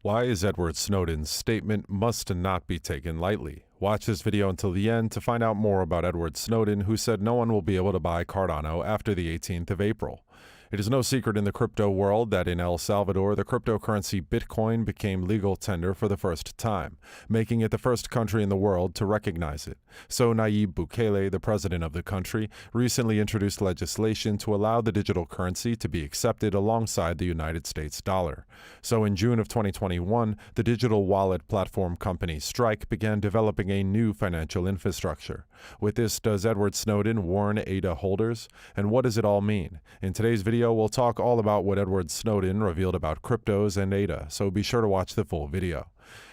Why is Edward Snowden's statement must not be taken lightly? Watch this video until the end to find out more about Edward Snowden, who said no one will be able to buy Cardano after the 18th of April. It is no secret in the crypto world that in El Salvador, the cryptocurrency Bitcoin became legal tender for the first time, making it the first country in the world to recognize it. So Nayib Bukele, the president of the country, recently introduced legislation to allow the digital currency to be accepted alongside the United States dollar. So in June of 2021, the digital wallet platform company Strike began developing a new financial infrastructure. With this, does Edward Snowden warn ADA holders? And what does it all mean? In today's video, we'll talk all about what Edward Snowden revealed about cryptos and ADA, so be sure to watch the full video.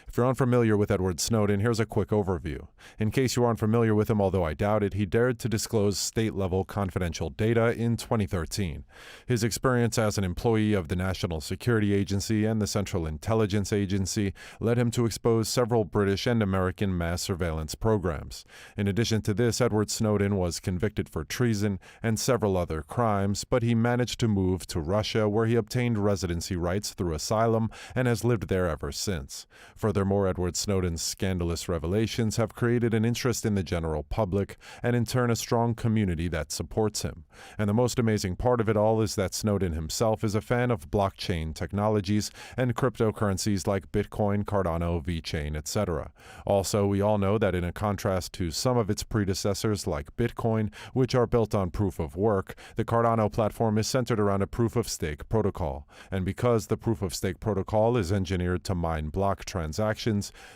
If you're unfamiliar with Edward Snowden, here's a quick overview. In case you aren't familiar with him, although I doubt it, he dared to disclose state-level confidential data in 2013. His experience as an employee of the National Security Agency and the Central Intelligence Agency led him to expose several British and American mass surveillance programs. In addition to this, Edward Snowden was convicted for treason and several other crimes, but he managed to move to Russia, where he obtained residency rights through asylum and has lived there ever since. Furthermore, Edward Snowden's scandalous revelations have created an interest in the general public and in turn a strong community that supports him. And the most amazing part of it all is that Snowden himself is a fan of blockchain technologies and cryptocurrencies like Bitcoin, Cardano, VeChain, etc. Also, we all know that in a contrast to some of its predecessors like Bitcoin, which are built on proof of work, the Cardano platform is centered around a proof-of-stake protocol. And because the proof-of-stake protocol is engineered to mine block transactions,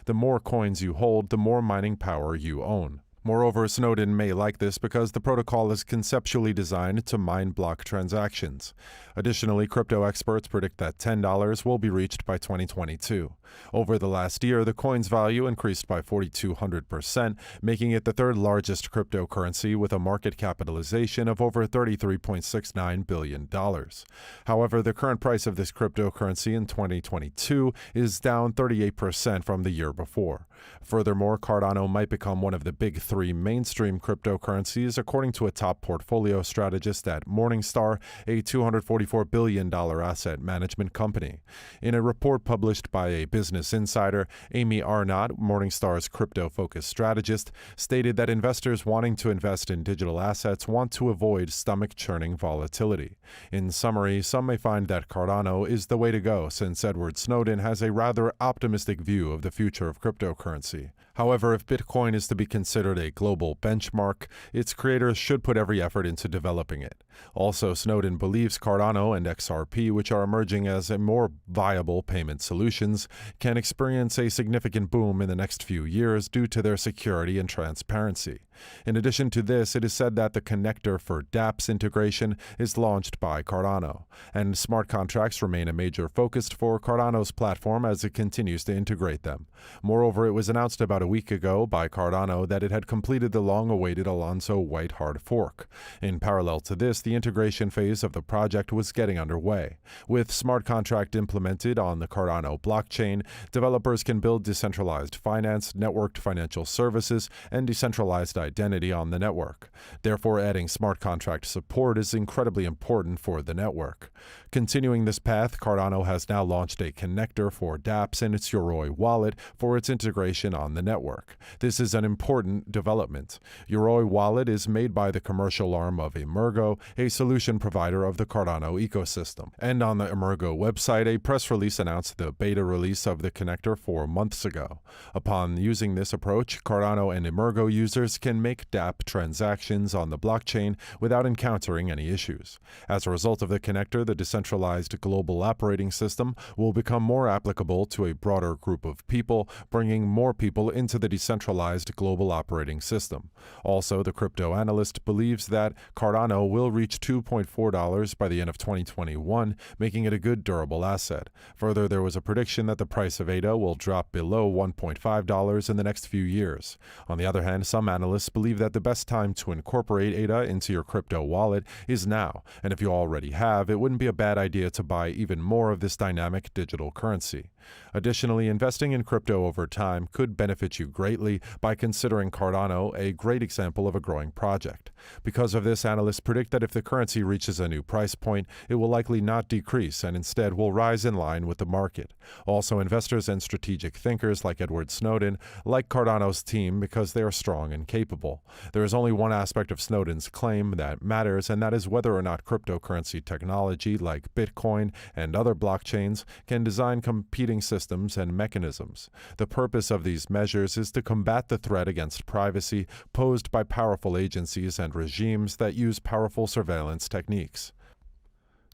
the more coins you hold, the more mining power you own. Moreover, Snowden may like this because the protocol is conceptually designed to mine block transactions. Additionally, crypto experts predict that $10 will be reached by 2022. Over the last year, the coin's value increased by 4,200%, making it the third largest cryptocurrency with a market capitalization of over $33.69 billion. However, the current price of this cryptocurrency in 2022 is down 38% from the year before. Furthermore, Cardano might become one of the big three mainstream cryptocurrencies, according to a top portfolio strategist at Morningstar, a $244 billion asset management company. In a report published by a Business Insider, Amy Arnott, Morningstar's crypto-focused strategist, stated that investors wanting to invest in digital assets want to avoid stomach-churning volatility. In summary, some may find that Cardano is the way to go, since Edward Snowden has a rather optimistic view of the future of cryptocurrency. However, if Bitcoin is to be considered a global benchmark, its creators should put every effort into developing it. Also, Snowden believes Cardano and XRP, which are emerging as more viable payment solutions, can experience a significant boom in the next few years due to their security and transparency. In addition to this, it is said that the connector for dApps integration is launched by Cardano, and smart contracts remain a major focus for Cardano's platform as it continues to integrate them. Moreover, it was announced about a week ago by Cardano that it had completed the long-awaited Alonzo White hard fork. In parallel to this, the integration phase of the project was getting underway. With smart contract implemented on the Cardano blockchain, developers can build decentralized finance, networked financial services, and decentralized identity on the network. Therefore, adding smart contract support is incredibly important for the network. Continuing this path, Cardano has now launched a connector for dApps in its Yoroi wallet for its integration on the network. This is an important development. Yoroi wallet is made by the commercial arm of Emergo, a solution provider of the Cardano ecosystem. And on the Emergo website, a press release announced the beta release of the connector 4 months ago. Upon using this approach, Cardano and Emergo users can make dApp transactions on the blockchain without encountering any issues. As a result of the connector, the decentralized global operating system will become more applicable to a broader group of people, bringing more people into the decentralized global operating system. Also, the crypto analyst believes that Cardano will reach $2.4 by the end of 2021, making it a good durable asset. Further, there was a prediction that the price of ADA will drop below $1.5 in the next few years. On the other hand, some analysts believe that the best time to incorporate ADA into your crypto wallet is now, and if you already have, it wouldn't be a bad bad idea to buy even more of this dynamic digital currency. Additionally, investing in crypto over time could benefit you greatly by considering Cardano a great example of a growing project. Because of this, analysts predict that if the currency reaches a new price point, it will likely not decrease and instead will rise in line with the market. Also, investors and strategic thinkers like Edward Snowden like Cardano's team because they are strong and capable. There is only one aspect of Snowden's claim that matters, and that is whether or not cryptocurrency technology like Bitcoin and other blockchains can design competing systems and mechanisms. The purpose of these measures is to combat the threat against privacy posed by powerful agencies and regimes that use powerful surveillance techniques.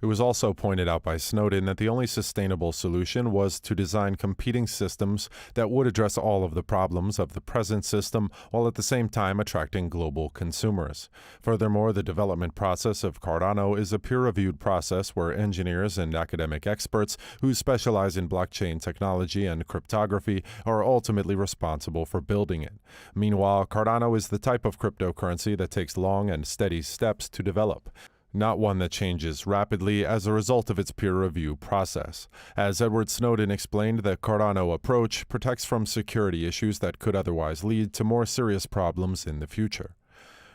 It was also pointed out by Snowden that the only sustainable solution was to design competing systems that would address all of the problems of the present system while at the same time attracting global consumers. Furthermore, the development process of Cardano is a peer-reviewed process where engineers and academic experts who specialize in blockchain technology and cryptography are ultimately responsible for building it. Meanwhile, Cardano is the type of cryptocurrency that takes long and steady steps to develop, not one that changes rapidly as a result of its peer review process. As Edward Snowden explained, the Cardano approach protects from security issues that could otherwise lead to more serious problems in the future.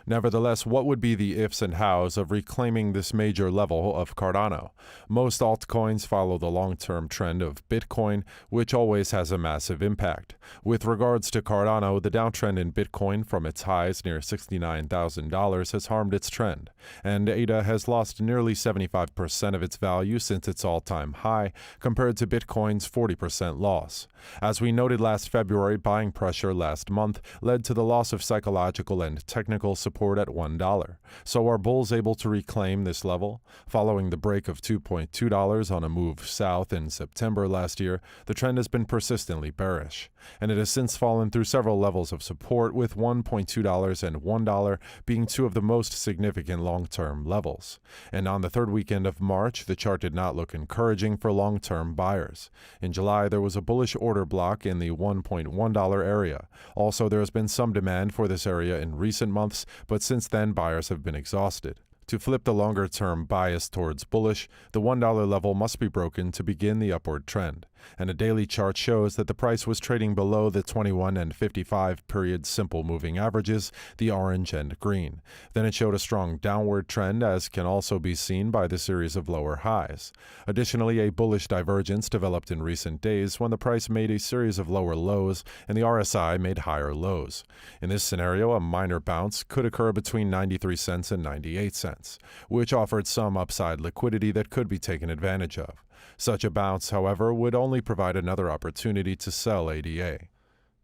Nevertheless, what would be the ifs and hows of reclaiming this major level of Cardano? Most altcoins follow the long-term trend of Bitcoin, which always has a massive impact. With regards to Cardano, the downtrend in Bitcoin from its highs near $69,000 has harmed its trend, and ADA has lost nearly 75% of its value since its all-time high, compared to Bitcoin's 40% loss. As we noted last February, buying pressure last month led to the loss of psychological and technical support at $1. So are bulls able to reclaim this level? Following the break of $2.2 on a move south in September last year, the trend has been persistently bearish, and it has since fallen through several levels of support, with $1.2 and $1 being two of the most significant long-term levels. And on the third weekend of March, the chart did not look encouraging for long-term buyers. In July, there was a bullish order block in the $1.1 area. Also, there has been some demand for this area in recent months, but since then buyers have been exhausted. To flip the longer-term bias towards bullish, the $1 level must be broken to begin the upward trend, and a daily chart shows that the price was trading below the 21 and 55 period simple moving averages, the orange and green. Then it showed a strong downward trend, as can also be seen by the series of lower highs. Additionally, a bullish divergence developed in recent days when the price made a series of lower lows and the RSI made higher lows. In this scenario, a minor bounce could occur between 93 cents and 98 cents, which offered some upside liquidity that could be taken advantage of. Such a bounce, however, would only provide another opportunity to sell ADA.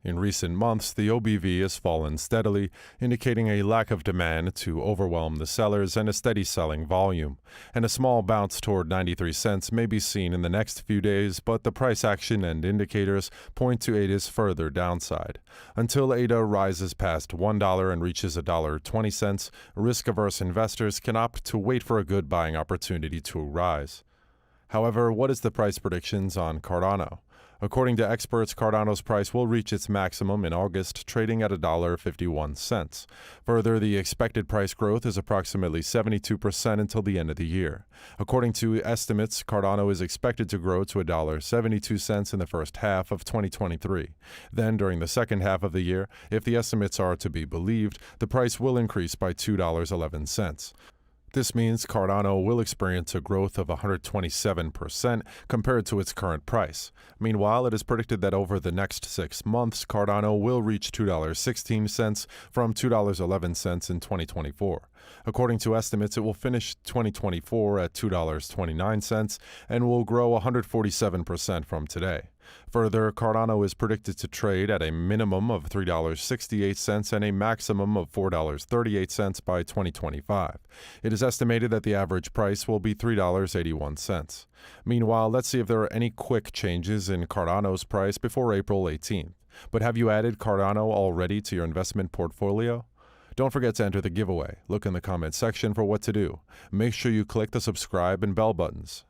In recent months, the OBV has fallen steadily, indicating a lack of demand to overwhelm the sellers and a steady selling volume. And a small bounce toward 93 cents may be seen in the next few days, but the price action and indicators point to ADA's further downside. Until ADA rises past $1 and reaches $1.20, risk-averse investors can opt to wait for a good buying opportunity to rise. However, what is the price predictions on Cardano? According to experts, Cardano's price will reach its maximum in August, trading at $1.51. Further, the expected price growth is approximately 72% until the end of the year. According to estimates, Cardano is expected to grow to $1.72 in the first half of 2023. Then, during the second half of the year, if the estimates are to be believed, the price will increase by $2.11. This means Cardano will experience a growth of 127% compared to its current price. Meanwhile, it is predicted that over the next 6 months, Cardano will reach $2.16 from $2.11 in 2024. According to estimates, it will finish 2024 at $2.29 and will grow 147% from today. Further, Cardano is predicted to trade at a minimum of $3.68 and a maximum of $4.38 by 2025. It is estimated that the average price will be $3.81. Meanwhile, let's see if there are any quick changes in Cardano's price before April 18th. But have you added Cardano already to your investment portfolio? Don't forget to enter the giveaway. Look in the comment section for what to do. Make sure you click the subscribe and bell buttons.